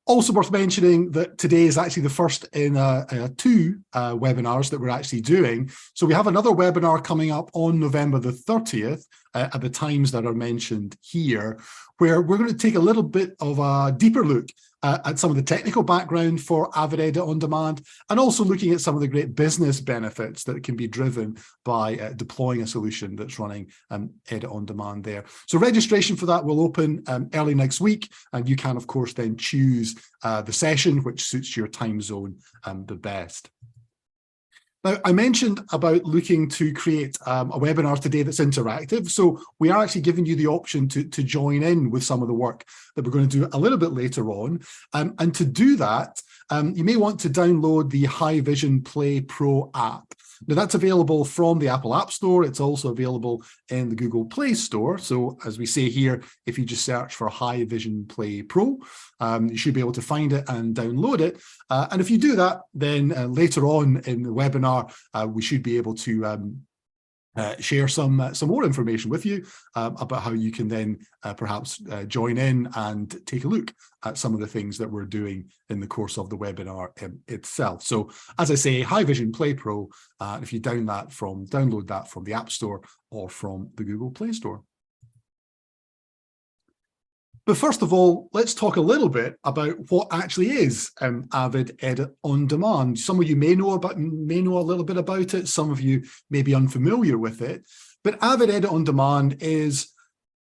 Also worth mentioning that today is actually the first in two webinars that we're actually doing. So we have another webinar coming up on November the 30th at the times that are mentioned here, where we're going to take a little bit of a deeper look at some of the technical background for Avid Edit On Demand, and also looking at some of the great business benefits that can be driven by deploying a solution that's running Edit On Demand there. So registration for that will open early next week, and you can, of course, then choose the session which suits your time zone the best. Now, I mentioned about looking to create a webinar today that's interactive. So we are actually giving you the option to join in with some of the work that we're going to do a little bit later on. And to do that, you may want to download the SRT Play Pro app. Now, that's available from the Apple App Store. It's also available in the Google Play Store. So as we say here, if you just search for SRT Play Pro, you should be able to find it and download it. And if you do that, then later on in the webinar, we should be able to share some more information with you about how you can then perhaps join in and take a look at some of the things that we're doing in the course of the webinar itself. So as I say, SRT Play Pro, if you download that from the App Store or from the Google Play Store. But first of all, let's talk a little bit about what actually is Avid Edit On Demand. Some of you may know a little bit about it. Some of you may be unfamiliar with it. But Avid Edit On Demand is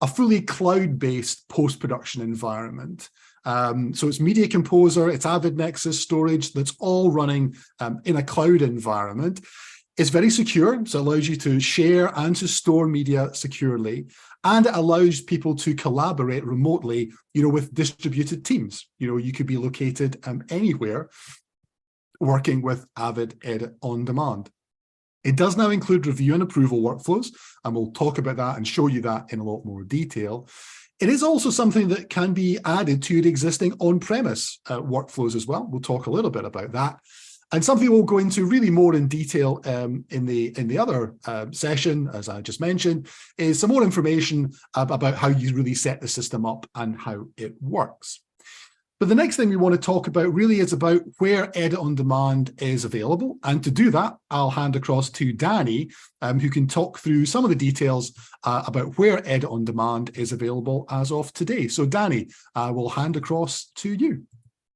a fully cloud-based post-production environment. So it's Media Composer, it's Avid Nexus storage that's all running in a cloud environment. It's very secure, so it allows you to share and to store media securely, and it allows people to collaborate remotely, with distributed teams. You could be located anywhere working with Avid Edit On Demand. It does now include review and approval workflows, and we'll talk about that and show you that in a lot more detail. It is also something that can be added to your existing on-premise workflows as well. We'll talk a little bit about that. And something we'll go into really more in detail in the other session, as I just mentioned, is some more information about how you really set the system up and how it works. But the next thing we want to talk about really is about where Edit On Demand is available. And to do that, I'll hand across to Danny, who can talk through some of the details about where Edit On Demand is available as of today. So Danny, I will hand across to you.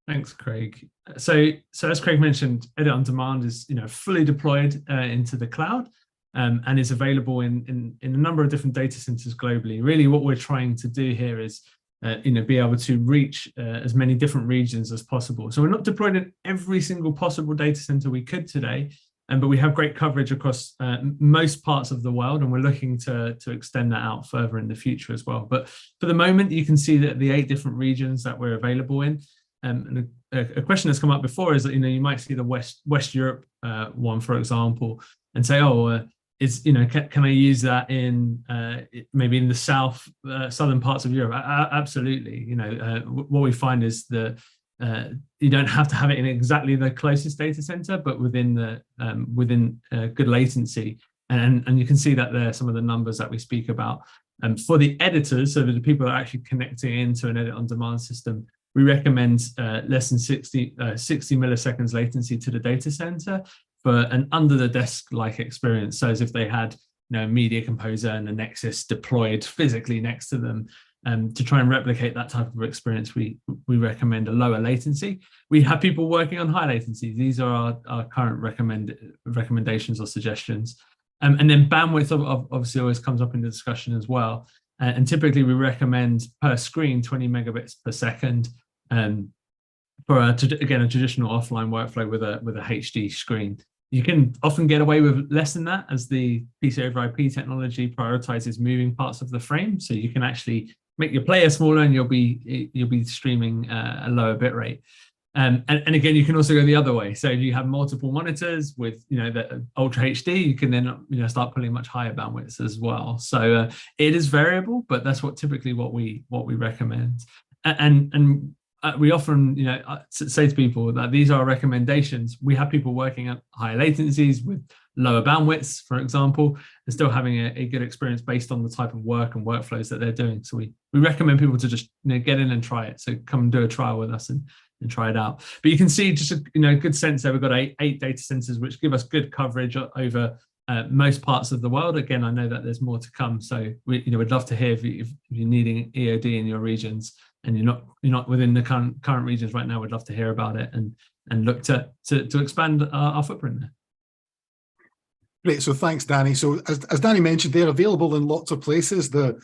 Thanks, Craig. So as Craig mentioned, Edit On Demand is fully deployed into the cloud and is available in a number of different data centers globally. Really, what we're trying to do here is be able to reach as many different regions as possible. So we're not deployed in every single possible data center we could today, but we have great coverage across most parts of the world, and we're looking to extend that out further in the future as well. But for the moment, you can see that the 8 different regions that we're available in. And a question that's come up before is that you might see the West Europe one, for example, and say, can I use that in maybe in the southern parts of Europe? Absolutely. What we find is that you don't have to have it in exactly the closest data center, but within good latency. And you can see that there are some of the numbers that we speak about. For the editors, so that the people that are actually connecting into an Edit On Demand system, we recommend less than 60 milliseconds latency to the data center for an under-the-desk-like experience. So as if they had Media Composer and a Nexus deployed physically next to them. To try and replicate that type of experience, we recommend a lower latency. We have people working on high latency. These are our current recommendations or suggestions. And then bandwidth obviously always comes up in the discussion as well. And typically we recommend per screen 20 megabits per second for again a traditional offline workflow with a HD screen. You can often get away with less than that as the PCI over IP technology prioritizes moving parts of the frame. So you can actually make your player smaller and you'll be streaming a lower bit rate. And again, you can also go the other way. So if you have multiple monitors with the Ultra HD, you can then start pulling much higher bandwidths as well. So it is variable, but that's typically what we recommend. And we often say to people that these are recommendations. We have people working at high latencies with lower bandwidths, for example, and still having a good experience based on the type of work and workflows that they're doing. So we recommend people to just get in and try it. So come and do a trial with us and try it out. But you can see just a good sense there. We've got eight data centers which give us good coverage over most parts of the world. Again, I know that there's more to come, so we'd love to hear if you're needing EOD in your regions and you're not within the current regions right now. We'd love to hear about it and look to expand our footprint there. Great, so thanks, Danny. So as Danny mentioned, they're available in lots of places. The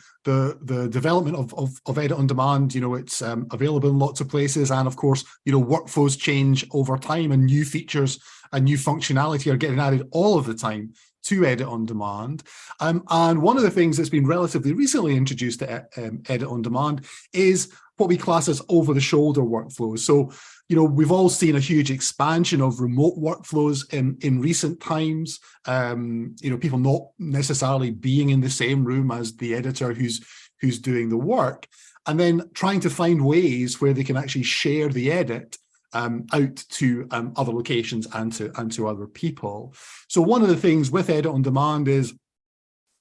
development of Edit on Demand, it's available in lots of places, and of course, workflows change over time, and new features and new functionality are getting added all of the time to Edit on Demand. And one of the things that's been relatively recently introduced to Edit on Demand is what we class as over-the-shoulder workflows. So, we've all seen a huge expansion of remote workflows in recent times. People not necessarily being in the same room as the editor who's doing the work, and then trying to find ways where they can actually share the edit out to other locations and to other people. So one of the things with Edit on Demand is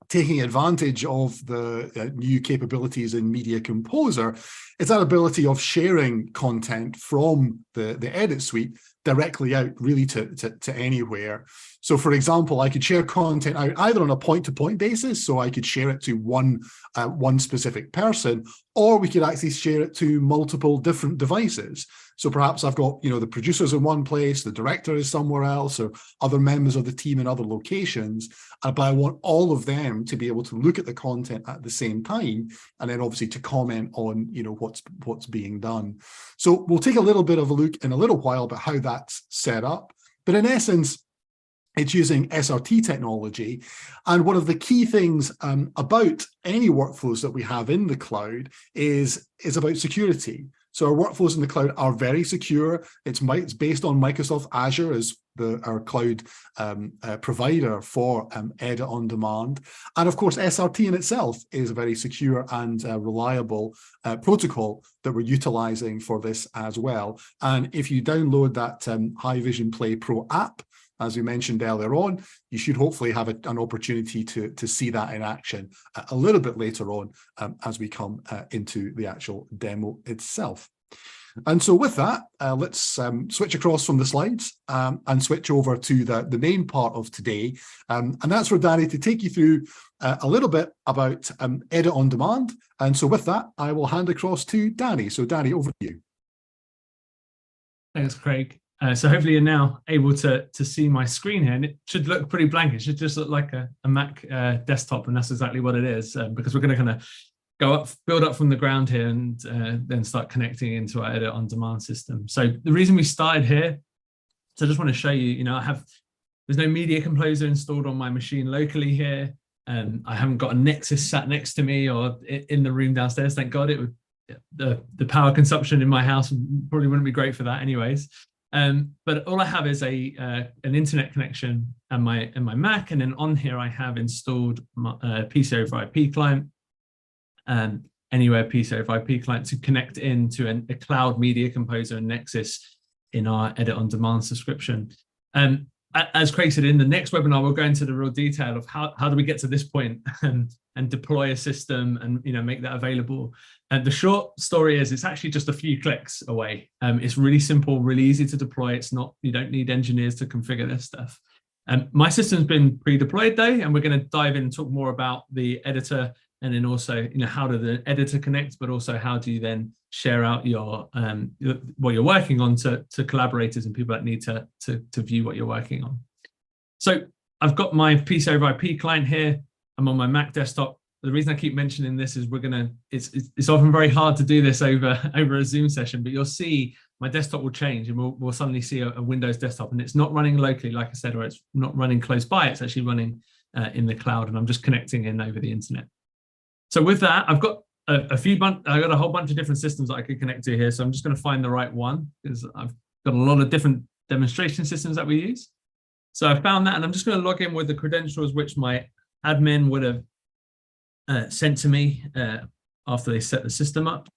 taking advantage of the new capabilities in Media Composer. It's that ability of sharing content from the edit suite directly out really to anywhere. So for example, I could share content out either on a point-to-point basis, so I could share it to one specific person, or we could actually share it to multiple different devices. So perhaps I've got, the producers in one place, the director is somewhere else, or other members of the team in other locations, but I want all of them to be able to look at the content at the same time, and then obviously to comment on, what's being done. So we'll take a little bit of a look in a little while about how that's set up. But in essence, it's using SRT technology. And one of the key things about any workflows that we have in the cloud is about security. So our workflows in the cloud are very secure. It's based on Microsoft Azure as our cloud provider for Edit on Demand. And of course, SRT in itself is a very secure and reliable protocol that we're utilizing for this as well. And if you download that Hikvision Play Pro app, as we mentioned earlier on, you should hopefully have an opportunity to see that in action a little bit later on as we come into the actual demo itself. And so with that, let's switch across from the slides and switch over to the main part of today. And that's for Danny to take you through a little bit about Edit on Demand. And so with that, I will hand across to Danny. So Danny, over to you. Thanks, Craig. So hopefully you're now able to see my screen here, and it should look pretty blank. It should just look like a Mac desktop, and that's exactly what it is, because we're going to kind of build up from the ground here and then start connecting into our Edit on Demand system. So the reason we started here, so I just want to show you, there's no Media Composer installed on my machine locally here, and I haven't got a Nexus sat next to me or in the room downstairs. Thank God. It would the power consumption in my house probably wouldn't be great for that anyways. But all I have is an internet connection and my Mac, and then on here I have installed my PC over IP client and Anywhere PC over IP client to connect into a cloud Media Composer and Nexus in our Edit on Demand subscription. As Craig said, in the next webinar, we'll go into the real detail of how do we get to this point and deploy a system and make that available. And the short story is it's actually just a few clicks away. It's really simple, really easy to deploy. It's not, you don't need engineers to configure this stuff. My system's been pre-deployed though, and we're going to dive in and talk more about the editor, and then also how do the editor connect, but also how do you then share out your what you're working on to collaborators and people that need to view what you're working on. So I've got my PC over IP client here. I'm on my Mac desktop. The reason I keep mentioning this is it's often very hard to do this over a Zoom session, but you'll see my desktop will change and we'll suddenly see a Windows desktop, and it's not running locally, like I said, or it's not running close by. It's actually running in the cloud, and I'm just connecting in over the internet. So with that, I've got a whole bunch of different systems that I could connect to here. So I'm just going to find the right one because I've got a lot of different demonstration systems that we use. So I found that, and I'm just going to log in with the credentials which my admin would have sent to me after they set the system up.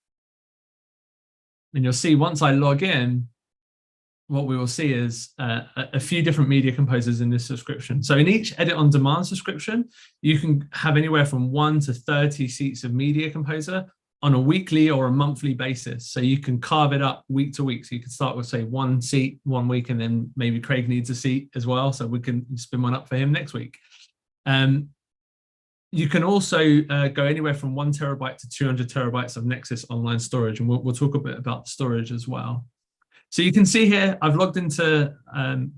And you'll see once I log in, what we will see is a few different media composers in this subscription. So in each edit on demand subscription, you can have anywhere from 1 to 30 seats of media composer on a weekly or a monthly basis. So you can carve it up week to week. So you can start with, say, 1 seat 1 week, and then maybe Craig needs a seat as well, so we can spin one up for him next week. You can also go anywhere from 1 terabyte to 200 terabytes of Nexus online storage, and we'll talk a bit about storage as well. So you can see here, I've logged into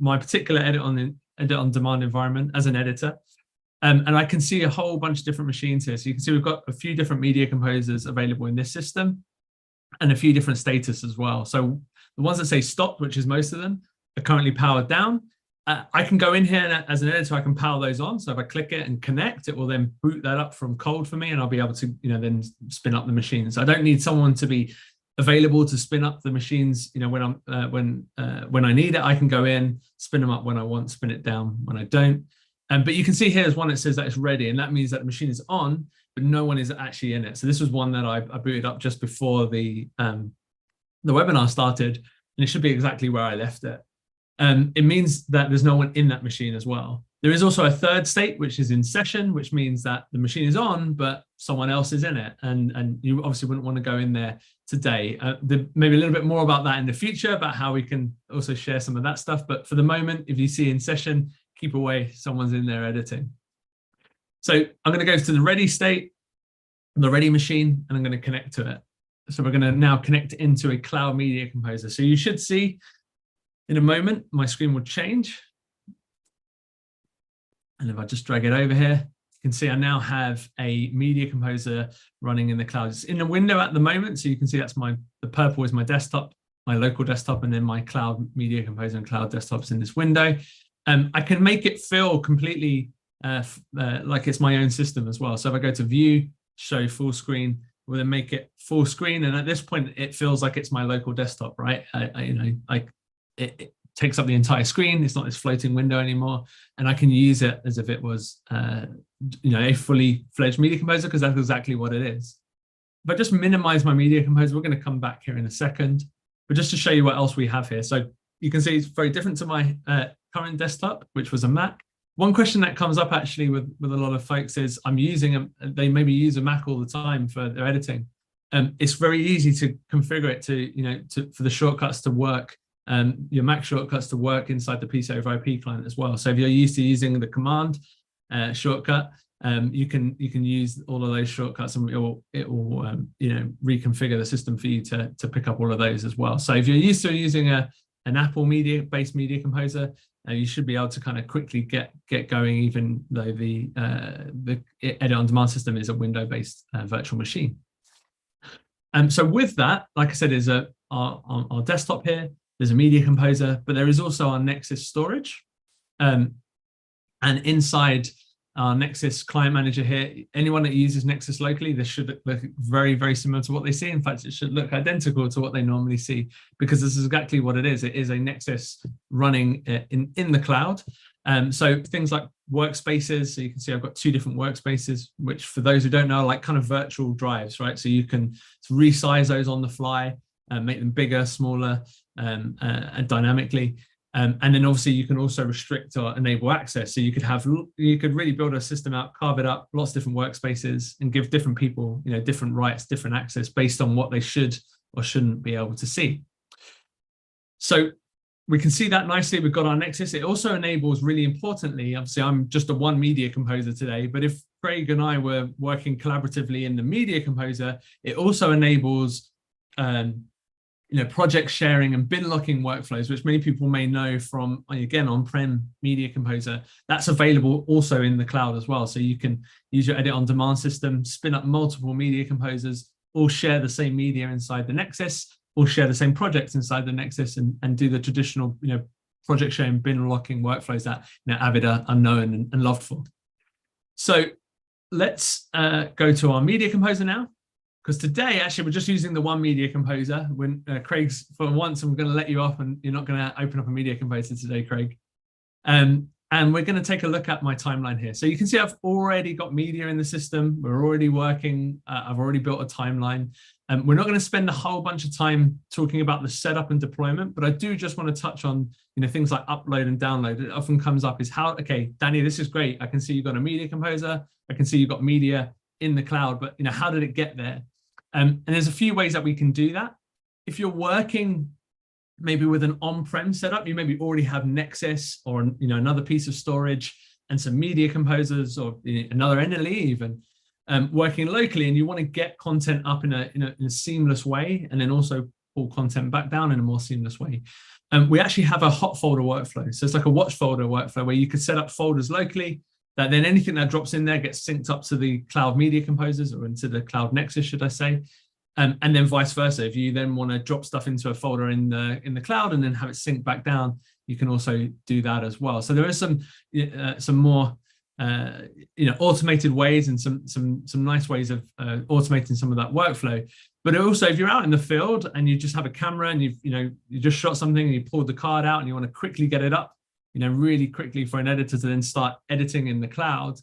my particular edit on demand environment as an editor, and I can see a whole bunch of different machines here. So you can see we've got a few different media composers available in this system, and a few different status as well. So the ones that say stopped, which is most of them, are currently powered down. I can go in here and as an editor, I can power those on. So if I click it and connect, it will then boot that up from cold for me, and I'll be able to, then spin up the machines. I don't need someone to be available to spin up the machines. When I need it, I can go in, spin them up when I want, spin it down when I don't. But you can see here is one that says that it's ready, and that means that the machine is on, but no one is actually in it. So this was one that I booted up just before the webinar started, and it should be exactly where I left it. It means that there's no one in that machine as well. There is also a third state, which is in session, which means that the machine is on, but someone else is in it. And you obviously wouldn't want to go in there today. Maybe a little bit more about that in the future, about how we can also share some of that stuff. But for the moment, if you see in session, keep away, someone's in there editing. So I'm going to go to the ready state, the ready machine, and I'm going to connect to it. So we're going to now connect into a cloud media composer. So you should see in a moment, my screen will change. And if I just drag it over here, you can see I now have a media composer running in the cloud. It's in a window at the moment, so you can see that's the purple is my desktop, my local desktop, and then my cloud media composer and cloud desktops in this window. I can make it feel completely like it's my own system as well. So if I go to view, show full screen, we'll then make it full screen. And at this point, it feels like it's my local desktop, right? It takes up the entire screen. It's not this floating window anymore, and I can use it as if it was a fully fledged media composer, because that's exactly what it is. If I just minimize my media composer, we're going to come back here in a second, but just to show you what else we have here. So you can see it's very different to my current desktop, which was a Mac. One question that comes up actually with a lot of folks is they maybe use a Mac all the time for their editing. It's very easy to configure it for the shortcuts to work. Your Mac shortcuts to work inside the PC over IP client as well. So if you're used to using the command shortcut, you can use all of those shortcuts, and it will reconfigure the system for you to pick up all of those as well. So if you're used to using an Apple based media composer, you should be able to kind of quickly get going, even though the edit on demand system is a window based virtual machine. So with that, like I said, is our desktop here. There's a media composer, but there is also our Nexus storage. And inside our Nexus client manager here, anyone that uses Nexus locally, this should look very, very similar to what they see. In fact, it should look identical to what they normally see, because this is exactly what it is. It is a Nexus running in the cloud. So things like workspaces, so you can see I've got 2 different workspaces, which for those who don't know, are like kind of virtual drives, right? So you can resize those on the fly, make them bigger, smaller, and dynamically. And then obviously you can also restrict or enable access. So you could really build a system out, carve it up, lots of different workspaces, and give different people, different rights, different access based on what they should or shouldn't be able to see. So we can see that nicely. We've got our Nexus. It also enables, really importantly, obviously I'm just a one media composer today, but if Craig and I were working collaboratively in the media composer, it also enables project sharing and bin locking workflows, which many people may know from, again, on-prem media composer. That's available also in the cloud as well. So you can use your edit on demand system, spin up multiple media composers, all share the same media inside the Nexus, all share the same projects inside the Nexus, and do the traditional project sharing, bin locking workflows that Avid are known and loved for. So let's go to our media composer now. Because today, actually, we're just using the one media composer. When Craig's, for once, I'm going to let you off, and you're not going to open up a media composer today, Craig. And And we're going to take a look at my timeline here. So you can see I've already got media in the system. We're already working. I've already built a timeline. We're not going to spend a whole bunch of time talking about the setup and deployment, but I do just want to touch on, things like upload and download. It often comes up is how, okay, Danny, this is great. I can see you've got a media composer. I can see you've got media in the cloud, but how did it get there? And there's a few ways that we can do that. If you're working maybe with an on-prem setup, you maybe already have Nexus or another piece of storage and some media composers or another NLE even working locally, and you want to get content up in a seamless way, and then also pull content back down in a more seamless way. We actually have a hot folder workflow. So it's like a watch folder workflow where you could set up folders locally that then anything that drops in there gets synced up to the cloud media composers or into the cloud Nexus, should I say. And then vice versa. If you then want to drop stuff into a folder in the cloud and then have it synced back down, you can also do that as well. So there is some more automated ways and some nice ways of automating some of that workflow. But also, if you're out in the field and you just have a camera and you just shot something and you pulled the card out and you want to quickly get it up, really quickly for an editor to then start editing in the cloud,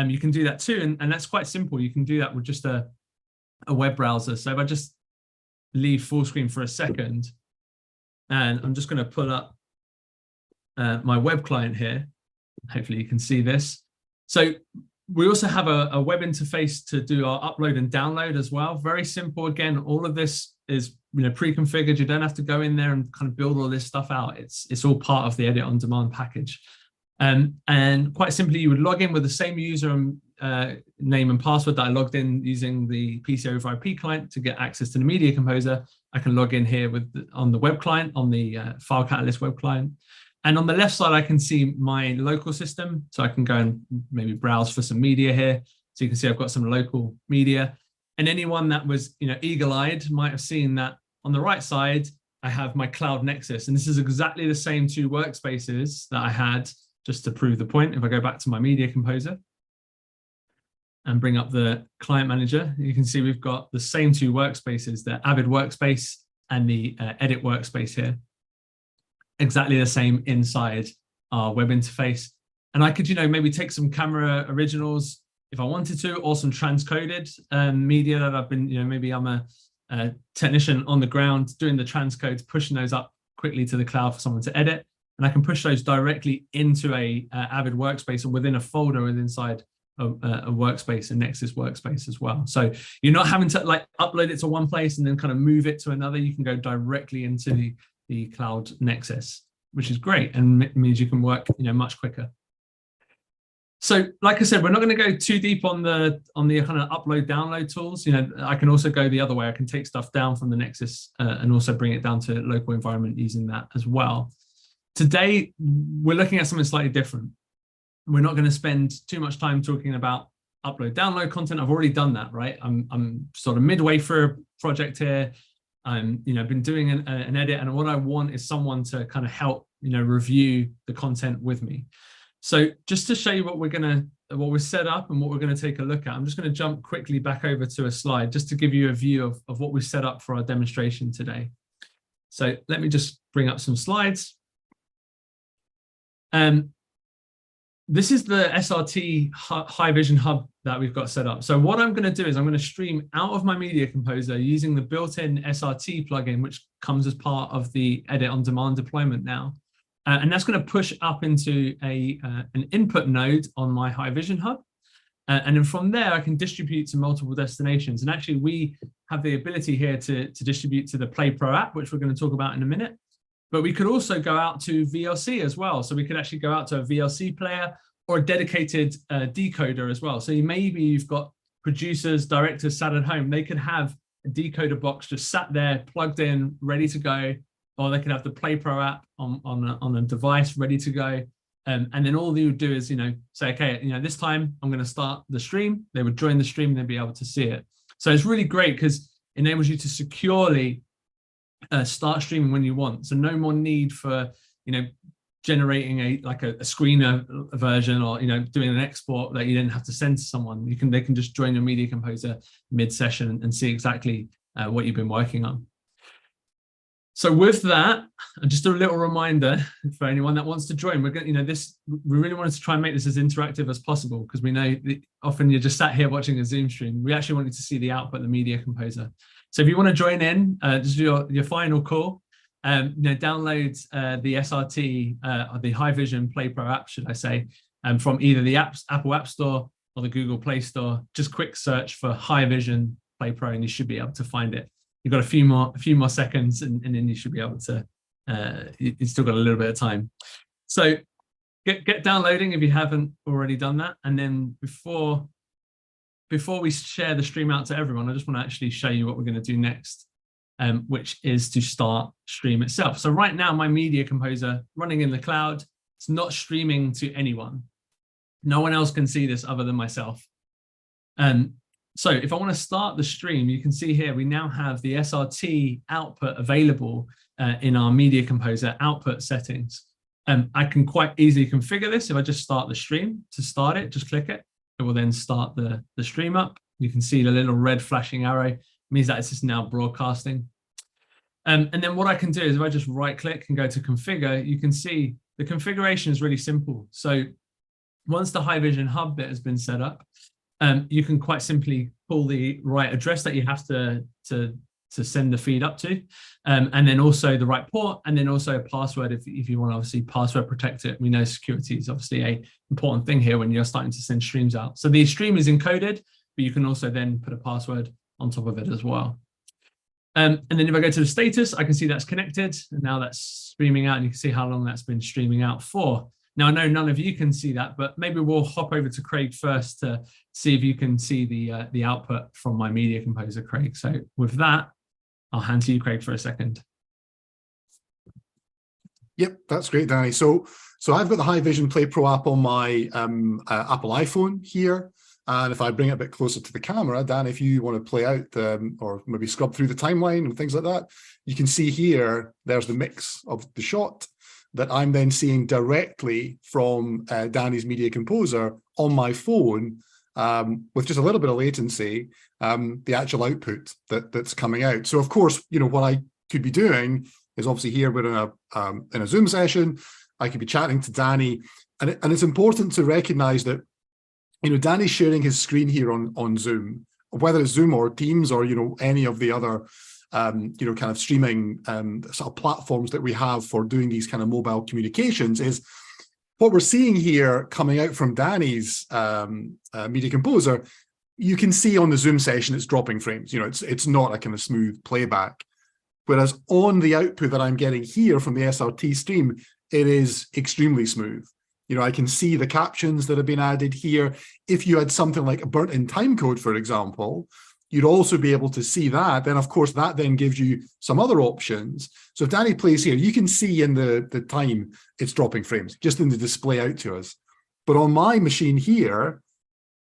you can do that too. And that's quite simple. You can do that with just a web browser. So if I just leave full screen for a second, and I'm just going to pull up my web client here. Hopefully you can see this. So we also have a web interface to do our upload and download as well. Very simple. Again, all of this is pre-configured. You don't have to go in there and kind of build all this stuff out. It's all part of the edit on demand package. And quite simply, you would log in with the same user name and password that I logged in using the PC over IP client to get access to the media composer. I can log in here on the web client, on the File Catalyst web client. And on the left side, I can see my local system. So I can go and maybe browse for some media here. So you can see I've got some local media. And anyone that was eagle-eyed might have seen that on the right side, I have my cloud Nexus. And this is exactly the same two workspaces that I had, just to prove the point. If I go back to my media composer and bring up the client manager, you can see we've got the same two workspaces, the Avid workspace and the edit workspace here. Exactly the same inside our web interface. And I could, maybe take some camera originals if I wanted to, or some transcoded media that I've been, maybe I'm a technician on the ground doing the transcodes, pushing those up quickly to the cloud for someone to edit. And I can push those directly into a Avid workspace or within a folder within inside a workspace, a Nexus workspace as well. So you're not having to upload it to one place and then kind of move it to another. You can go directly into the cloud Nexus, which is great and means you can work much quicker. So like I said, we're not going to go too deep on the kind of upload download tools. I can also go the other way. I can take stuff down from the Nexus and also bring it down to local environment using that as well. Today, we're looking at something slightly different. We're not going to spend too much time talking about upload, download content. I've already done that, right? I'm sort of midway through a project here. I've been doing an edit, and what I want is someone to kind of help, review the content with me. So just to show you what we're set up and what we're going to take a look at, I'm just going to jump quickly back over to a slide just to give you a view of what we've set up for our demonstration today. So let me just bring up some slides. This is the SRT High Vision Hub that we've got set up. So what I'm going to do is I'm going to stream out of my media composer using the built-in SRT plugin, which comes as part of the edit on demand deployment now. And that's going to push up into an input node on my High Vision Hub. And then from there, I can distribute to multiple destinations. And actually, we have the ability here to distribute to the Play Pro app, which we're going to talk about in a minute. But we could also go out to VLC as well. So we could actually go out to a VLC player or a dedicated decoder as well. So maybe you've got producers, directors sat at home. They could have a decoder box just sat there, plugged in, ready to go. Or they could have the Play Pro app on a device ready to go. And then all they would do is, say, okay, this time I'm going to start the stream. They would join the stream and they'd be able to see it. So it's really great because it enables you to securely start streaming when you want. So no more need for, generating a screener version or, doing an export that you didn't have to send to someone. They can just join your media composer mid-session and see exactly what you've been working on. So with that, and just a little reminder for anyone that wants to join, we're going, we really wanted to try and make this as interactive as possible, because we know that often you're just sat here watching a Zoom stream. We actually wanted to see the output, the media composer. So if you want to join in, just do your final call. Download the SRT, or the High-Vision Play Pro app, should I say, from either the Apple App Store or the Google Play Store. Just quick search for High-Vision Play Pro, and you should be able to find it. You've got a few more seconds, and then you should be able to. You've still got a little bit of time. So get downloading if you haven't already done that. And then before we share the stream out to everyone, I just want to actually show you what we're going to do next, which is to start stream itself. So right now, my media composer running in the cloud, it's not streaming to anyone. No one else can see this other than myself. So if I want to start the stream, you can see here, we now have the SRT output available in our media composer output settings. I can quite easily configure this. If I just start the stream, to start it, just click it. It will then start the stream up. You can see the little red flashing arrow. It means that it's just now broadcasting. And then what I can do is if I just right click and go to configure, you can see the configuration is really simple. So once the High-Vision Hub bit has been set up, you can quite simply pull the right address that you have to send the feed up to, and then also the right port, and then also a password if you want to obviously password protect it. We know security is obviously an important thing here when you're starting to send streams out. So the stream is encoded, but you can also then put a password on top of it as well. And then if I go to the status, I can see that's connected, and now that's streaming out, and you can see how long that's been streaming out for. Now, I know none of you can see that, but maybe we'll hop over to Craig first to see if you can see the output from my media composer, Craig. So with that, I'll hand to you, Craig, for a second. Yep, that's great, Danny. So I've got the High-Vision Play Pro app on my Apple iPhone here. And if I bring it a bit closer to the camera, Dan, if you want to play out or maybe scrub through the timeline and things like that, you can see here, there's the mix of the shot that I'm then seeing directly from Danny's media composer on my phone, with just a little bit of latency, the actual output that's coming out. So of course, what I could be doing is obviously here we're in a Zoom session. I could be chatting to Danny, and it's important to recognize that Danny's sharing his screen here on Zoom, whether it's Zoom or Teams or any of the other kind of streaming sort of platforms that we have for doing these kind of mobile communications. Is what we're seeing here coming out from Danny's media composer. You can see on the Zoom session it's dropping frames. It's not a kind of smooth playback. Whereas on the output that I'm getting here from the SRT stream, it is extremely smooth. I can see the captions that have been added here. If you had something like a burnt-in timecode, for example, you'd also be able to see that. Then, of course, that then gives you some other options. So if Danny plays here, you can see in the time it's dropping frames, just in the display out to us. But on my machine here,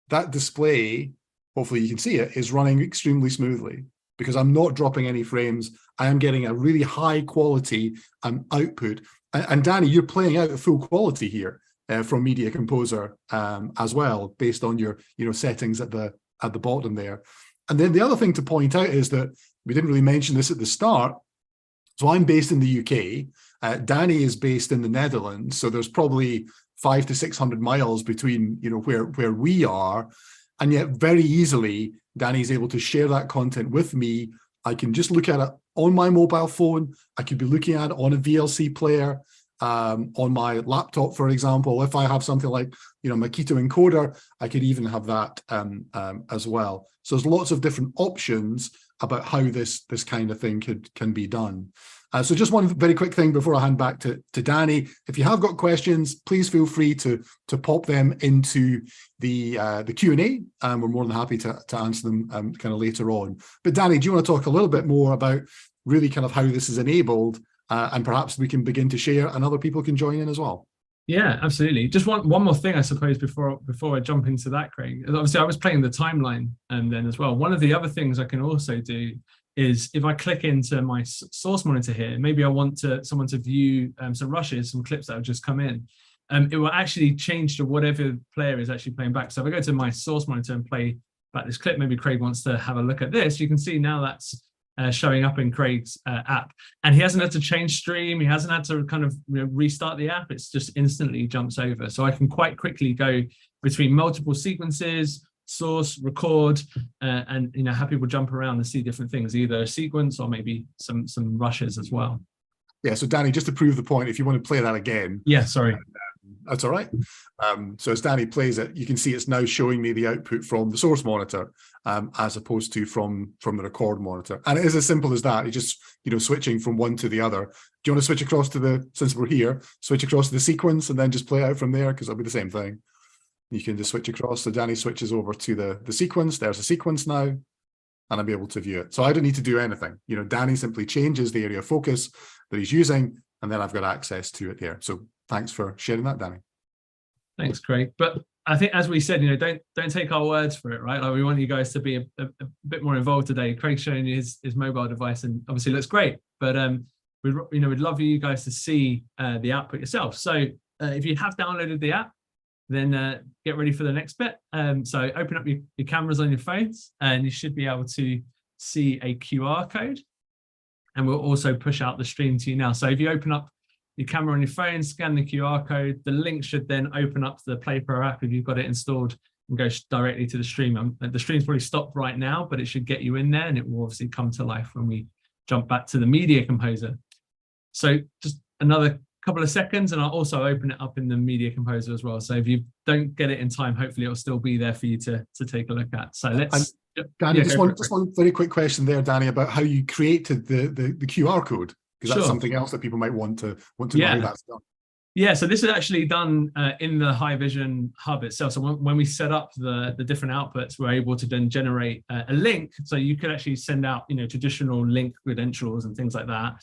that display, hopefully you can see it, is running extremely smoothly because I'm not dropping any frames. I am getting a really high quality output. And Danny, you're playing out at full quality here from Media Composer as well, based on your settings at the bottom there. And then the other thing to point out is that we didn't really mention this at the start. So I'm based in the UK. Danny is based in the Netherlands. So there's probably 500 to 600 miles between where we are, and yet very easily Danny's able to share that content with me. I can just look at it on my mobile phone. I could be looking at it on a VLC player, on my laptop, for example. If I have something like my Keto encoder, I could even have that as well. So there's lots of different options about how this kind of thing can be done. So just one very quick thing before I hand back to Danny. If you have got questions, please feel free to pop them into the Q&A, and we're more than happy to answer them kind of later on. But Danny, do you want to talk a little bit more about really kind of how this is enabled, and perhaps we can begin to share and other people can join in as well? Yeah, absolutely. Just one more thing, I suppose, before I jump into that, Craig. Obviously, I was playing the timeline then as well. One of the other things I can also do is if I click into my source monitor here, maybe I want someone to view some rushes, some clips that have just come in. It will actually change to whatever player is actually playing back. So if I go to my source monitor and play back this clip, maybe Craig wants to have a look at this, you can see now that's showing up in Craig's app, and he hasn't had to change stream. He hasn't had to kind of restart the app. It's just instantly jumps over. So I can quite quickly go between multiple sequences, source, record, and have people jump around and see different things, either a sequence or maybe some rushes as well. Yeah. So Danny, just to prove the point, if you want to play that again. Yeah, sorry. That's all right. So as Danny plays it, you can see it's now showing me the output from the source monitor, as opposed to from the record monitor. And it is as simple as that. It's just, switching from one to the other. Do you want to switch across to since we're here, switch across to the sequence and then just play it out from there? Because it'll be the same thing. You can just switch across. So Danny switches over to the sequence. There's a sequence now, and I'll be able to view it. So I don't need to do anything. Danny simply changes the area of focus that he's using, and then I've got access to it there. So thanks for sharing that, Danny. Thanks, Craig. But I think, as we said, don't take our words for it, right? Like, we want you guys to be a bit more involved today. Craig's showing you his mobile device, and obviously looks great. But we'd love you guys to see the output yourself. So if you have downloaded the app, then get ready for the next bit. So open up your cameras on your phones, and you should be able to see a QR code. And we'll also push out the stream to you now. So if you open up your camera on your phone, scan the QR code, the link should then open up the Play Pro app if you've got it installed, and go directly to the stream. The stream's probably stopped right now, but it should get you in there, and it will obviously come to life when we jump back to the Media Composer. So just another couple of seconds, and I'll also open it up in the Media Composer as well. So if you don't get it in time, hopefully it'll still be there for you to take a look at. So let's... Danny, just one very quick question there, Danny, about how you created the QR code, because that's something else that people might want to know how that's done. Yeah, so this is actually done in the Hikvision Hub itself. So when we set up the different outputs, we're able to then generate a link. So you could actually send out traditional link credentials and things like that.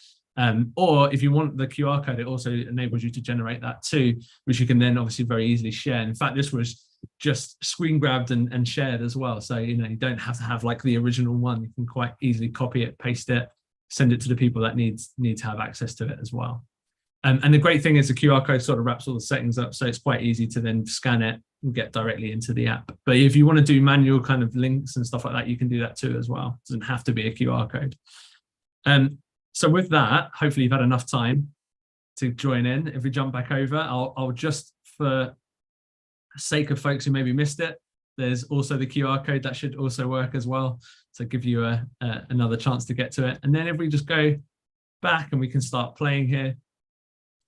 Or if you want the QR code, it also enables you to generate that too, which you can then obviously very easily share. And in fact, this was just screen grabbed and shared as well. So you don't have to have like the original one. You can quite easily copy it, paste it, send it to the people that need to have access to it as well. And the great thing is the QR code sort of wraps all the settings up, so it's quite easy to then scan it and get directly into the app. But if you want to do manual kind of links and stuff like that, you can do that too as well. It doesn't have to be a QR code. So with that, hopefully you've had enough time to join in. If we jump back over, I'll just, for sake of folks who maybe missed it, there's also the QR code that should also work as well, to give you another chance to get to it. And then if we just go back and we can start playing here,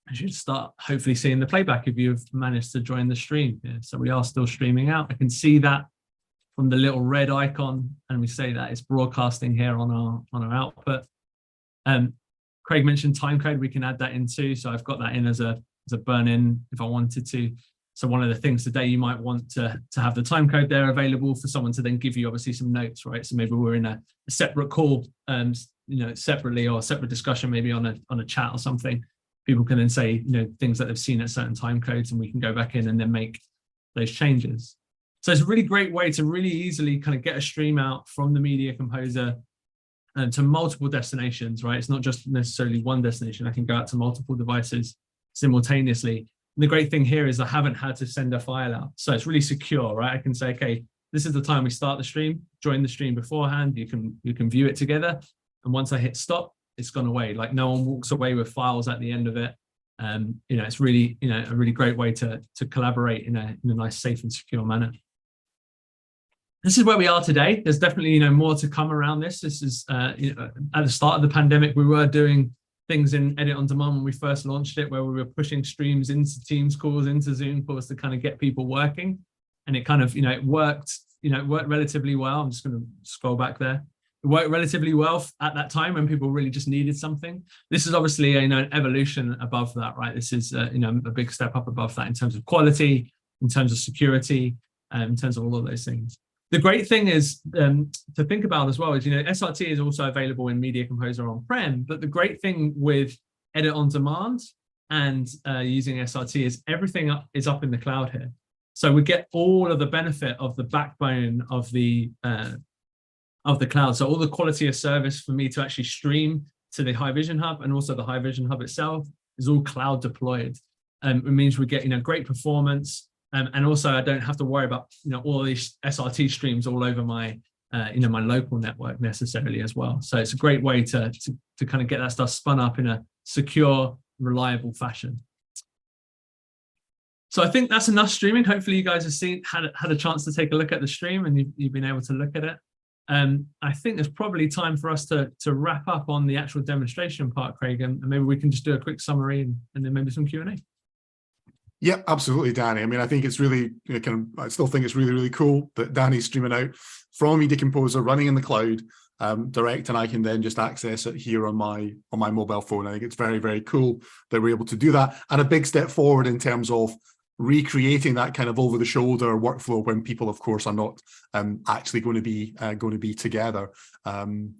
I should start hopefully seeing the playback if you've managed to join the stream here. So we are still streaming out. I can see that from the little red icon, and we say that it's broadcasting here on our output. Craig mentioned timecode. We can add that in too. So I've got that in as a burn-in if I wanted to. So one of the things today, you might want to have the timecode there available for someone to then give you obviously some notes, right? So maybe we're in a separate call, separately, or separate discussion, maybe on a chat or something. People can then say, things that they've seen at certain time codes, and we can go back in and then make those changes. So it's a really great way to really easily kind of get a stream out from the Media Composer and to multiple destinations, right? It's not just necessarily one destination. I can go out to multiple devices simultaneously. And the great thing here is I haven't had to send a file out. So it's really secure, right? I can say, okay, this is the time we start the stream, join the stream beforehand. You can view it together. And once I hit stop, it's gone away. Like, no one walks away with files at the end of it. It's really, a really great way to collaborate in a nice, safe and secure manner. This is where we are today. There's definitely, more to come around this. This is, at the start of the pandemic, we were doing things in Edit on Demand when we first launched it, where we were pushing streams into Teams calls, into Zoom calls to kind of get people working. And it kind of, it worked relatively well. I'm just going to scroll back there. It worked relatively well at that time when people really just needed something. This is obviously an evolution above that, right? This is a big step up above that in terms of quality, in terms of security, in terms of all of those things. The great thing is to think about as well is, SRT is also available in Media Composer on-prem, but the great thing with Edit on Demand and using SRT is everything is up in the cloud here. So we get all of the benefit of the backbone of the cloud. So all the quality of service for me to actually stream to the Hikvision Hub, and also the Hikvision Hub itself, is all cloud deployed. It means we get great performance, and also I don't have to worry about all these SRT streams all over my my local network necessarily as well. So it's a great way to kind of get that stuff spun up in a secure, reliable fashion. So I think that's enough streaming. Hopefully you guys have had a chance to take a look at the stream, and you've been able to look at it. I think there's probably time for us to wrap up on the actual demonstration part, Craig, and maybe we can just do a quick summary and then maybe some Q&A. Yeah, absolutely, Danny. I mean, I think it's really I still think it's really, really cool that Danny's streaming out from Media Composer, running in the cloud, direct, and I can then just access it here on my mobile phone. I think it's very, very cool that we're able to do that, and a big step forward in terms of recreating that kind of over-the-shoulder workflow when people, of course, are not actually going to be together,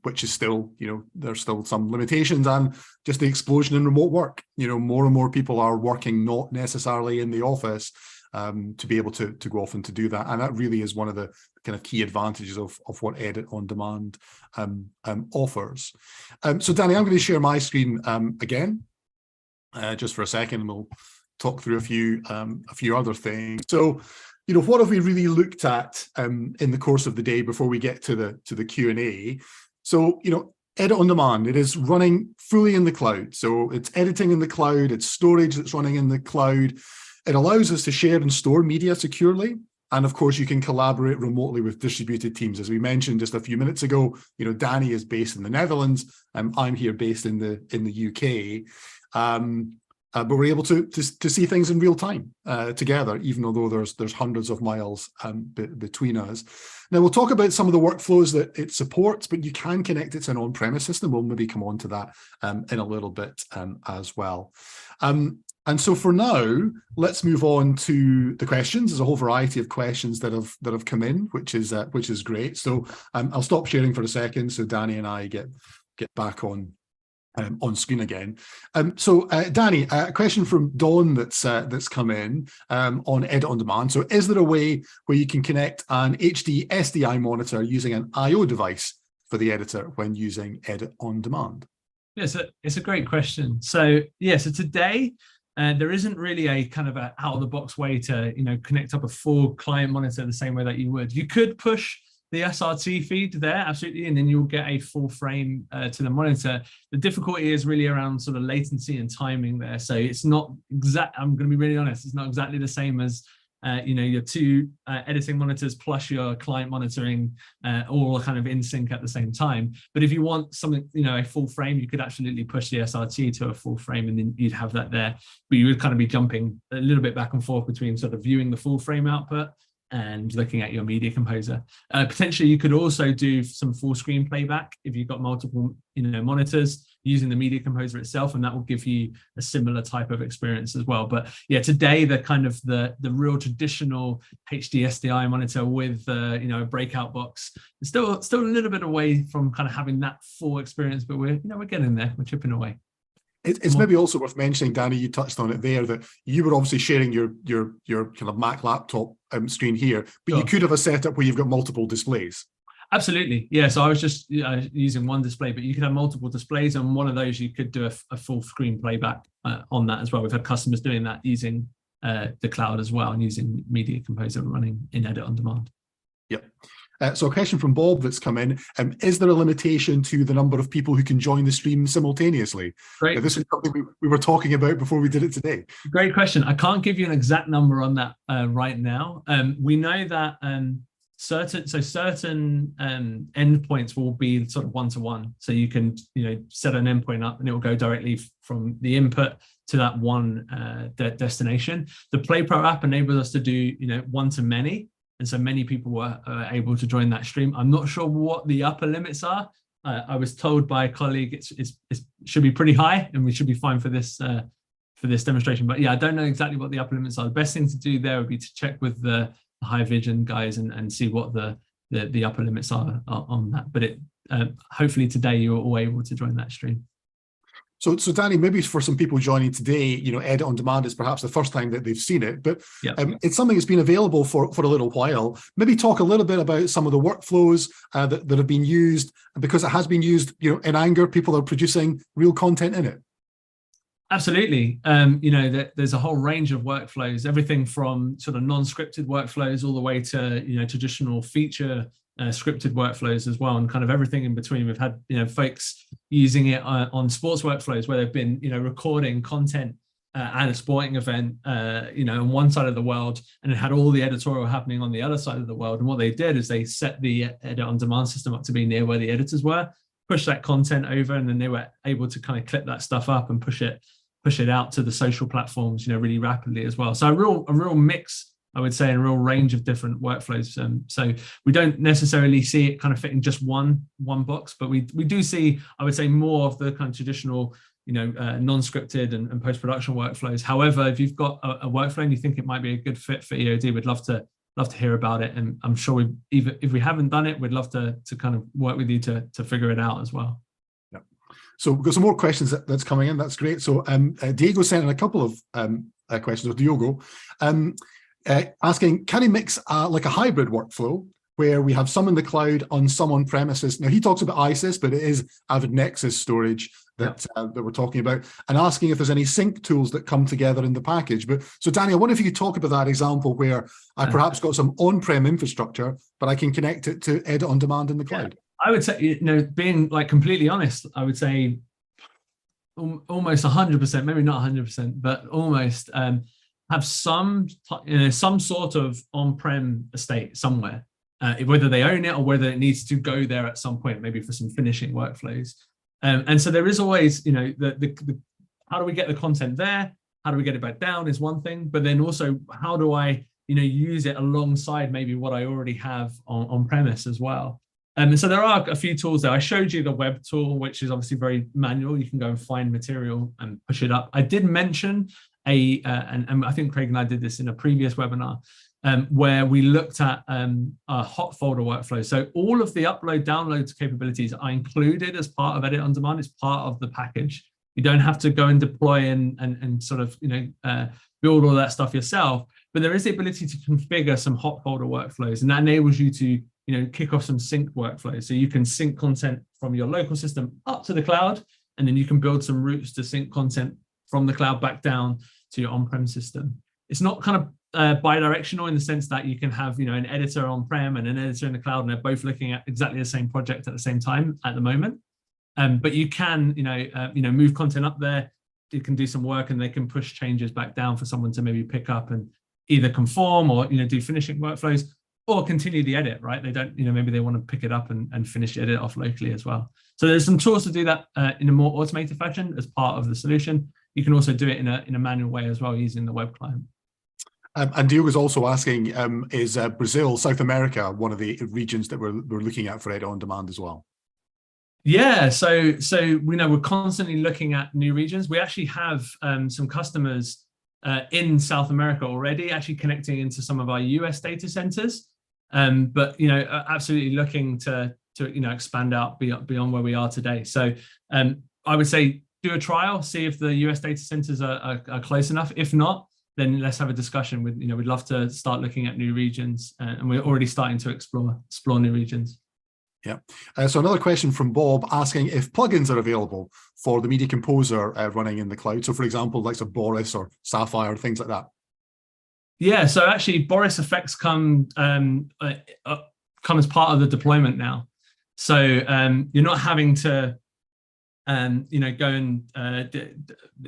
which is still, there's still some limitations, and just the explosion in remote work. More and more people are working not necessarily in the office to be able to go off and to do that, and that really is one of the kind of key advantages of what Edit on Demand offers. So, Danny, I'm going to share my screen again, just for a second, and we'll talk through a few other things. So, what have we really looked at in the course of the day before we get to the Q&A? So, Edit on Demand, it is running fully in the cloud. So it's editing in the cloud, it's storage that's running in the cloud. It allows us to share and store media securely. And of course, you can collaborate remotely with distributed teams. As we mentioned just a few minutes ago, Danny is based in the Netherlands. I'm here based in the UK. But we're able to see things in real time together, even although there's hundreds of miles between us. Now, we'll talk about some of the workflows that it supports, but you can connect it to an on-premise system. We'll maybe come on to that in a little bit as well. And so for now, let's move on to the questions. There's a whole variety of questions that have come in, which is great. So I'll stop sharing for a second so Danny and I get back on screen again. So Danny, a question from Dawn that's come in on Edit on Demand. So is there a way where you can connect an HD SDI monitor using an I/O device for the editor when using Edit on Demand? Yeah, it's a great question. So so today there isn't really a kind of a out of the box way to connect up a full client monitor the same way that you would. You could push the SRT feed there, absolutely, and then you'll get a full frame to the monitor. The difficulty is really around sort of latency and timing there. So it's not exact. I'm going to be really honest. It's not exactly the same as your two editing monitors plus your client monitoring, all kind of in sync at the same time. But if you want something, a full frame, you could absolutely push the SRT to a full frame, and then you'd have that there. But you would kind of be jumping a little bit back and forth between sort of viewing the full frame output and looking at your Media Composer. Potentially, you could also do some full screen playback if you've got multiple, monitors using the Media Composer itself, and that will give you a similar type of experience as well. But yeah, today the kind of the real traditional HD SDI monitor with a breakout box is still a little bit away from kind of having that full experience, but we're getting there. We're chipping away. It's maybe also worth mentioning, Danny, you touched on it there, that you were obviously sharing your kind of Mac laptop screen here, but sure, you could have a setup where you've got multiple displays. Absolutely, yeah. So I was just using one display, but you could have multiple displays, and one of those you could do a full screen playback on that as well. We've had customers doing that using the cloud as well, and using Media Composer running in Edit on Demand. Yep. So a question from Bob that's come in, is there a limitation to the number of people who can join the stream simultaneously? Great. This is something we were talking about before we did it today. Great question. I can't give you an exact number on that right now. We know that certain endpoints will be sort of one-to-one. So you can set an endpoint up and it will go directly from the input to that one destination. The Play Pro app enables us to do one-to-many. And so many people were able to join that stream. I'm not sure what the upper limits are. I was told by a colleague it should be pretty high, and we should be fine for this demonstration. But yeah, I don't know exactly what the upper limits are. The best thing to do there would be to check with the High Vision guys and see what the upper limits are on that. But hopefully today you're all able to join that stream. So Danny, maybe for some people joining today, Edit on Demand is perhaps the first time that they've seen it, but it's something that's been available for a little while. Maybe talk a little bit about some of the workflows that have been used, because it has been used, in anger. People are producing real content in it. Absolutely. There's a whole range of workflows, everything from sort of non-scripted workflows all the way to traditional feature scripted workflows as well, and kind of everything in between. We've had folks using it on sports workflows where they've been recording content at a sporting event, on one side of the world, and it had all the editorial happening on the other side of the world. And what they did is they set the edit on demand system up to be near where the editors were, push that content over, and then they were able to kind of clip that stuff up and push it out to the social platforms, really rapidly as well. So a real mix, I would say, and a real range of different workflows. So we don't necessarily see it kind of fitting just one box, but we do see, I would say, more of the kind of traditional non-scripted and post-production workflows. However, if you've got a workflow and you think it might be a good fit for EOD, we'd love to hear about it. And I'm sure if we haven't done it, we'd love to kind of work with you to figure it out as well. Yeah. So we've got some more questions that's coming in. That's great. So Diego sent in a couple of questions, or Diogo, asking, can he mix like a hybrid workflow where we have some in the cloud on some on premises? Now he talks about ISIS, but it is Avid Nexus storage that we're talking about, and asking if there's any sync tools that come together in the package. But so Danny, I wonder if you could talk about that example where I perhaps got some on-prem infrastructure, but I can connect it to edit on demand in the cloud. I would say, being like completely honest, I would say almost 100%, maybe not 100%, but almost have some sort of on-prem estate somewhere. Whether they own it or whether it needs to go there at some point, maybe for some finishing workflows. And so there is always, the how do we get the content there? How do we get it back down is one thing, but then also how do I, use it alongside maybe what I already have on premise as well. And so there are a few tools there. I showed you the web tool, which is obviously very manual. You can go and find material and push it up. I did mention and I think Craig and I did this in a previous webinar, where we looked at a hot folder workflow. So all of the upload downloads capabilities are included as part of Edit on Demand. It's part of the package. You don't have to go and deploy and sort of build all that stuff yourself. But there is the ability to configure some hot folder workflows, and that enables you to kick off some sync workflows. So you can sync content from your local system up to the cloud, and then you can build some routes to sync content from the cloud back down to your on-prem system. It's not kind of bi-directional in the sense that you can have an editor on-prem and an editor in the cloud, and they're both looking at exactly the same project at the same time at the moment. But you can move content up there. You can do some work, and they can push changes back down for someone to maybe pick up and either conform or do finishing workflows or continue the edit. Right? They don't maybe they want to pick it up and finish the edit off locally as well. So there's some tools to do that in a more automated fashion as part of the solution. You can also do it in a manual way as well using the web client. And Diogo was also asking, is Brazil, South America, one of the regions that we're looking at for Edit on Demand as well? Yeah, so we're constantly looking at new regions. We actually have some customers in South America already, actually connecting into some of our US data centers. But absolutely looking to expand out beyond where we are today. So I would say do a trial, see if the US data centers are close enough. If not, then let's have a discussion. We'd love to start looking at new regions, and we're already starting to explore new regions. Yeah. So another question from Bob asking if plugins are available for the Media Composer running in the cloud. So for example, like a Boris or Sapphire, things like that. Yeah. So actually, Boris effects come as part of the deployment now. So you're not having to go and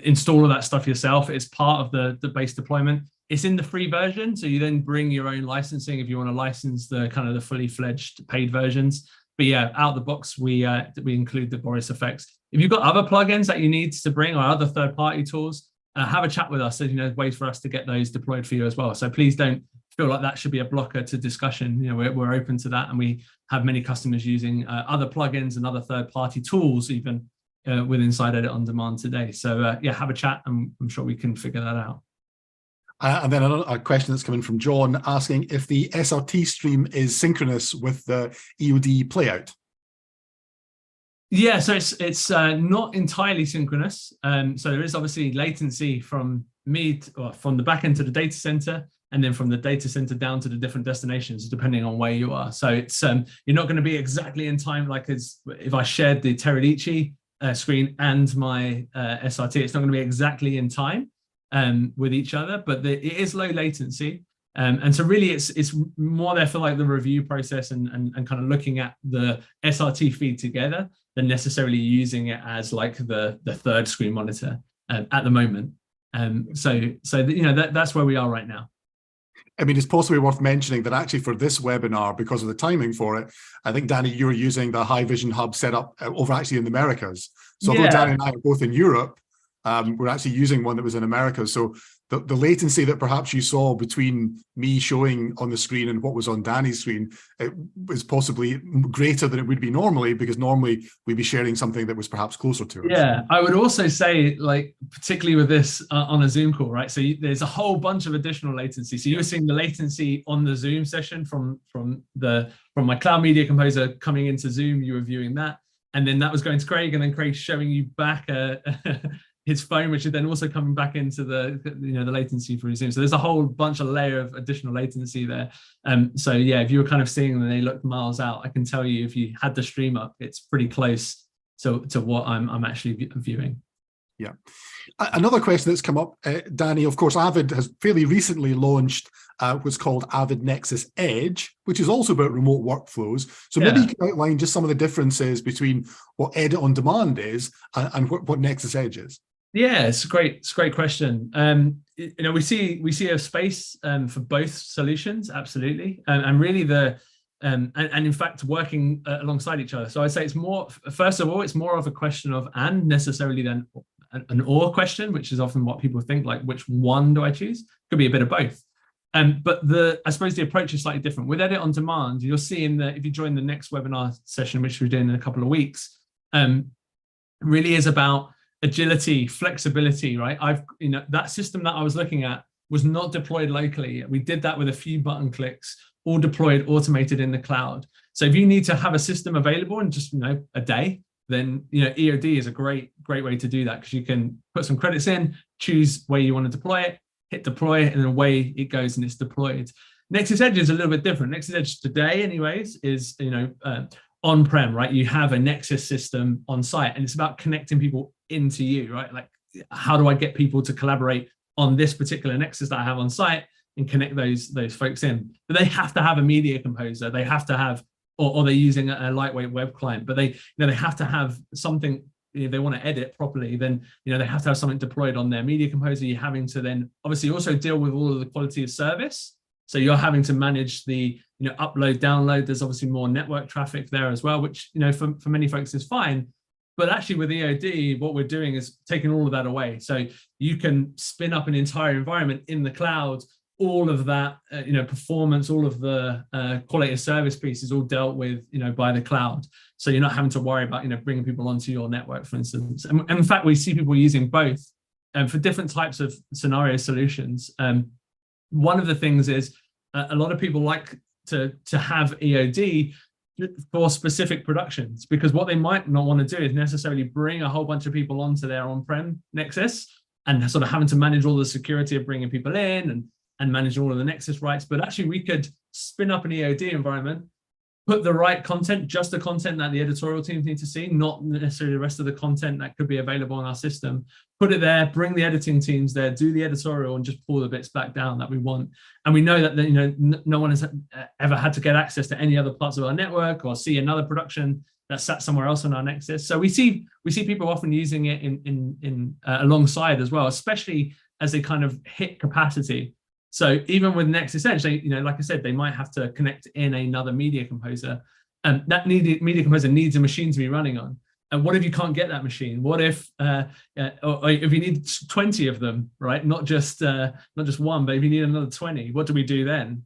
install all that stuff yourself. It's part of the base deployment. It's in the free version, so you then bring your own licensing if you want to license the kind of the fully fledged paid versions. But yeah, out of the box, we include the Boris effects. If you've got other plugins that you need to bring or other third-party tools, have a chat with us. There's ways for us to get those deployed for you as well. So please don't feel like that should be a blocker to discussion. We're open to that, and we have many customers using other plugins and other third-party tools even with inside Edit on Demand today. So yeah, have a chat, and I'm sure we can figure that out. And then a question that's coming from John asking if the SRT stream is synchronous with the EOD playout. Yeah, so it's not entirely synchronous. So there is obviously latency from from the back end to the data center, and then from the data center down to the different destinations, depending on where you are. So it's you're not going to be exactly in time, like as if I shared the Teradici screen and my SRT, it's not going to be exactly in time with each other, but it is low latency. And so really it's more there for like the review process and kind of looking at the SRT feed together than necessarily using it as like the third screen monitor at the moment. So that's where we are right now. I mean, it's possibly worth mentioning that actually for this webinar, because of the timing for it, I think, Danny, you were using the High-Vision Hub setup over actually in the Americas. So although Danny and I are both in Europe, we're actually using one that was in America. So the latency that perhaps you saw between me showing on the screen and what was on Danny's screen, it was possibly greater than it would be normally, because normally we'd be sharing something that was perhaps closer to us. Yeah, I would also say, like, particularly with this on a Zoom call, right? So there's a whole bunch of additional latency. So you were seeing the latency on the Zoom session from my Cloud Media Composer coming into Zoom. You were viewing that, and then that was going to Craig, and then Craig showing you back his phone, which is then also coming back into the the latency for Zoom. So there's a whole bunch of layer of additional latency there. So yeah, if you were kind of seeing them, they looked miles out. I can tell you, if you had the stream up, it's pretty close to what I'm actually viewing. Yeah. Another question that's come up, Danny, of course, Avid has fairly recently launched what's called Avid Nexus Edge, which is also about remote workflows. So maybe you can outline just some of the differences between what Edit on Demand is and what Nexus Edge is. Yeah, it's a great question. We see a space for both solutions, absolutely, and really and in fact working alongside each other. So I'd say it's more, first of all, it's more of a question of and necessarily than an or question, which is often what people think, like, which one do I choose? Could be a bit of both. But I suppose the approach is slightly different. With Edit on Demand, you'll see if you join the next webinar session, which we're doing in a couple of weeks, really is about agility, flexibility, right? That system that I was looking at was not deployed locally. We did that with a few button clicks, all deployed, automated in the cloud. So if you need to have a system available in just a day, then EOD is a great way to do that, because you can put some credits in, choose where you want to deploy it, hit deploy, and then away it goes and it's deployed. Nexus Edge is a little bit different. Nexus Edge today, anyways, is on-prem, right? You have a Nexus system on site, and it's about connecting people into you, right? Like, how do I get people to collaborate on this particular Nexus that I have on site and connect those folks in? But they have to have a media composer. They have to have, or they're using a lightweight web client, but they have to have something. If they want to edit properly, then they have to have something deployed on their media composer. You're having to then obviously also deal with all of the quality of service. So you're having to manage the upload, download. There's obviously more network traffic there as well, which for many folks is fine. But actually with EOD, what we're doing is taking all of that away. So you can spin up an entire environment in the cloud. All of that, performance, all of the quality of service piece is all dealt with, by the cloud. So you're not having to worry about, bringing people onto your network, for instance. And in fact, we see people using both for different types of scenario solutions. One of the things is a lot of people like to have EOD for specific productions, because what they might not want to do is necessarily bring a whole bunch of people onto their on-prem Nexus and sort of having to manage all the security of bringing people in and manage all of the Nexus rights. But actually we could spin up an EOD environment, put the right content, just the content that the editorial teams need to see, not necessarily the rest of the content that could be available on our system, put it there, bring the editing teams there, do the editorial, and just pull the bits back down that we want. And we know that no one has ever had to get access to any other parts of our network or see another production that sat somewhere else on our Nexus. So we see people often using it in alongside as well, especially as they kind of hit capacity. So even with Nexus Edge, they, like I said, they might have to connect in another media composer, and that media composer needs a machine to be running on. And what if you can't get that machine? What if, or if you need 20 of them, right? Not just one, but if you need another 20, what do we do then?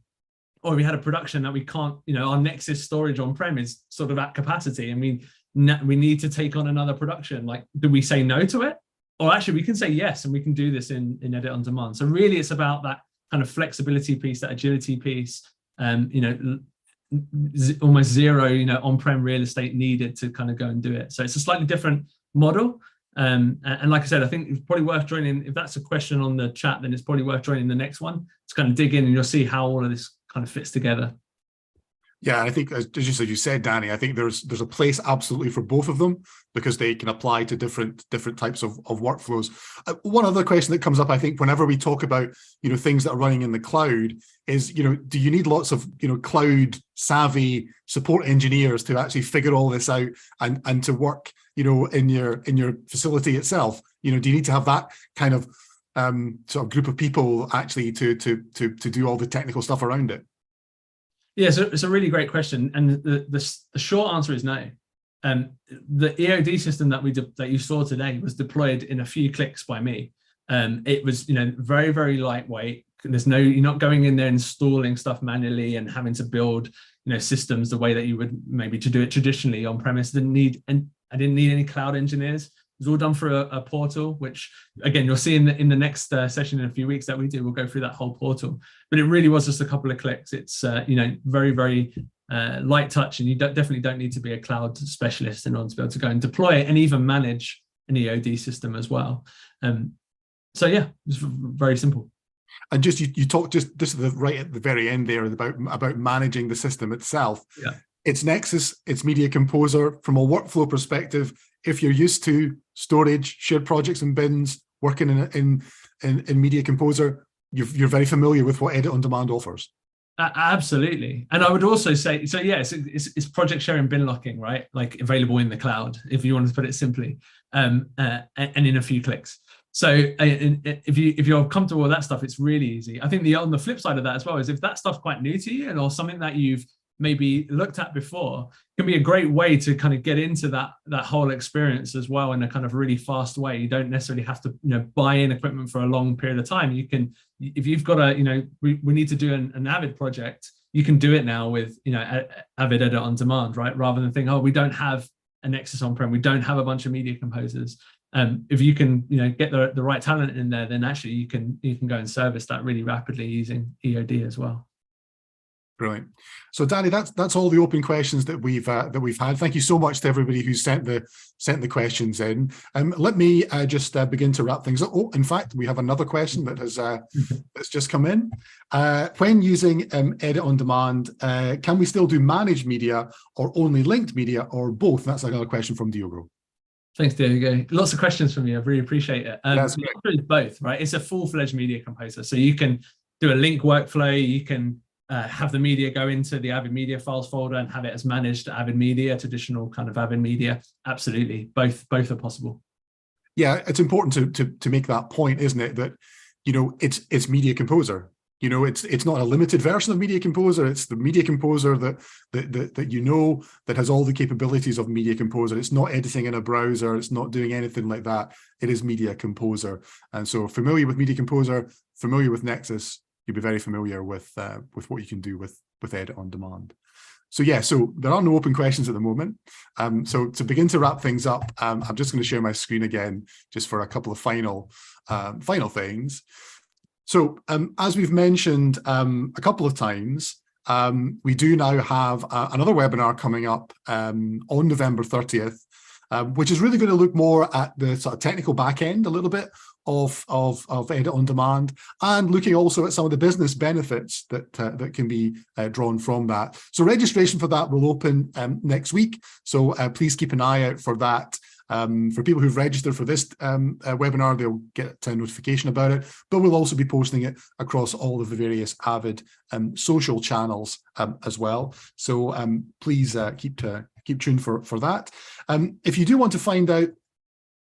Or if we had a production that we can't, our Nexus storage on-prem is sort of at capacity, and we need to take on another production. Like, do we say no to it? Or actually we can say yes, and we can do this in Edit on Demand. So really it's about that kind of flexibility piece, that agility piece, almost zero, on-prem real estate needed to kind of go and do it. So it's a slightly different model. And like I said, I think it's probably worth joining. If that's a question on the chat, then it's probably worth joining the next one to kind of dig in, and you'll see how all of this kind of fits together. Yeah, I think, as you said, Danny, I think there's a place absolutely for both of them because they can apply to different types of workflows. One other question that comes up, I think, whenever we talk about things that are running in the cloud is do you need lots of cloud savvy support engineers to actually figure all this out and to work in your facility itself? Do you need to have that kind of sort of group of people actually to do all the technical stuff around it? Yeah, so it's a really great question, and the short answer is no. The EOD system that you saw today was deployed in a few clicks by me. It was very, very lightweight. You're not going in there installing stuff manually and having to build systems the way that you would maybe to do it traditionally on premise. I didn't need any cloud engineers. It was all done through a portal, which again you'll see in the next session in a few weeks that we do. We'll go through that whole portal, but it really was just a couple of clicks. It's very, very light touch, and you definitely don't need to be a cloud specialist in order to be able to go and deploy it and even manage an EOD system as well. So yeah, it's very simple. And just you talked just right at the very end there about managing the system itself. Yeah. It's Nexus, it's Media Composer. From a workflow perspective, if you're used to storage, shared projects and bins, working in Media Composer, you're very familiar with what Edit on Demand offers. Absolutely. And I would also say, so yeah, it's project sharing, bin locking, right? Like available in the cloud, if you want to put it simply, and in a few clicks. So if you're comfortable with that stuff, it's really easy. I think on the flip side of that as well is if that stuff's quite new to you or something that you've maybe looked at before, can be a great way to kind of get into that whole experience as well in a kind of really fast way. You don't necessarily have to buy in equipment for a long period of time. You can, if you've got we need to do an Avid project, you can do it now with Avid Edit on Demand, right? Rather than think, oh, we don't have a Nexus on-prem, we don't have a bunch of media composers. If you can get the right talent in there, then actually you can go and service that really rapidly using EOD as well. Brilliant. So Danny, that's all the open questions that we've had. Thank you so much to everybody who sent the questions in. Let me just begin to wrap things up. Oh, in fact, we have another question that has that's just come in. When using Edit on Demand, can we still do managed media or only linked media or both? That's another question from Diogo. Thanks, Diego. Lots of questions from you. I really appreciate it. That's the answer is both, right? It's a full-fledged media composer. So you can do a link workflow. You can have the media go into the Avid Media Files folder and have it as managed Avid Media, traditional kind of Avid Media. Absolutely, both are possible. Yeah, it's important to make that point, isn't it? That it's Media Composer. It's not a limited version of Media Composer. It's the Media Composer that has all the capabilities of Media Composer. It's not editing in a browser. It's not doing anything like that. It is Media Composer. And so familiar with Media Composer, familiar with Nexus, you'll be very familiar with what you can do with Edit on Demand. So yeah, so there are no open questions at the moment. So to begin to wrap things up, I'm just going to share my screen again, just for a couple of final things. So as we've mentioned a couple of times, we do now have another webinar coming up on November 30th, which is really going to look more at the sort of technical back end a little bit of Edit on Demand, and looking also at some of the business benefits that can be drawn from that. So registration for that will open next week. So please keep an eye out for that. For people who've registered for this webinar, they'll get a notification about it, but we'll also be posting it across all of the various Avid social channels as well. So please keep tuned for that. If you do want to find out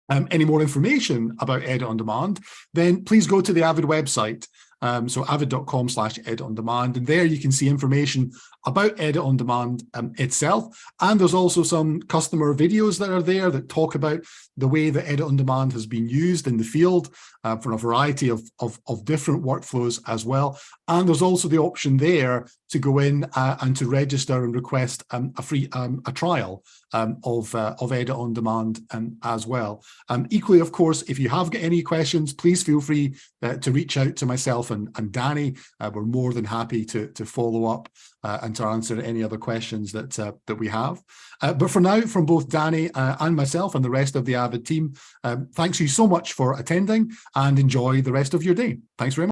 any more information about Edit on Demand, then please go to the Avid website. So avid.com/edit on demand, and there you can see information about Edit on Demand itself. And there's also some customer videos that are there that talk about the way that Edit on Demand has been used in the field for a variety of different workflows as well. And there's also the option there to go in and to register and request a free trial of Edit on Demand as well. Equally, of course, if you have got any questions, please feel free to reach out to myself and Danny. We're more than happy to follow up and to answer any other questions that we have. But for now, from both Danny and myself and the rest of the Avid team, thanks you so much for attending, and enjoy the rest of your day. Thanks very much.